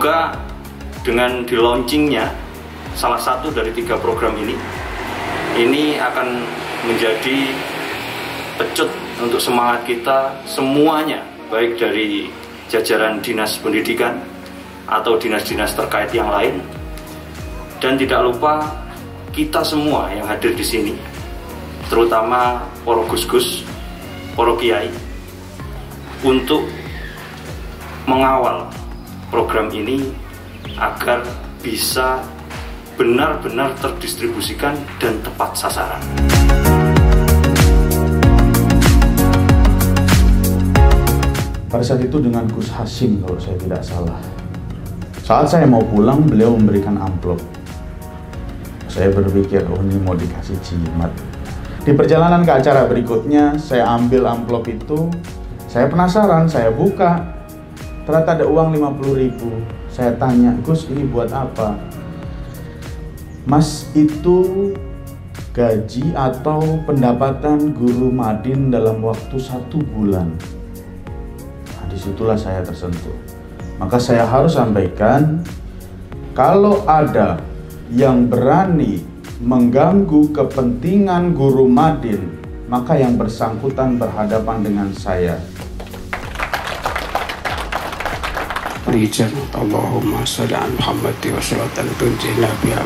Semoga dengan di-launchingnya salah satu dari 3 program ini akan menjadi pecut untuk semangat kita semuanya, baik dari jajaran dinas pendidikan atau dinas-dinas terkait yang lain, dan tidak lupa kita semua yang hadir di sini, terutama para gus-gus, para kiai, untuk mengawal program ini agar bisa benar-benar terdistribusikan dan tepat sasaran. Pada saat itu dengan Gus Hasim kalau saya tidak salah. Saat saya mau pulang, beliau memberikan amplop. Saya berpikir, oh ini mau dikasih jimat. Di perjalanan ke acara berikutnya, saya ambil amplop itu, saya penasaran, saya buka. Ternyata ada uang 50.000. Saya tanya, Gus ini buat apa? Mas, itu gaji atau pendapatan guru Madin dalam waktu 1 bulan. Nah, disitulah saya tersentuh. Maka saya harus sampaikan, kalau ada yang berani mengganggu kepentingan guru Madin, maka yang bersangkutan berhadapan dengan saya. Allahumma sholli ala Muhammad wa salatan tunjina biha.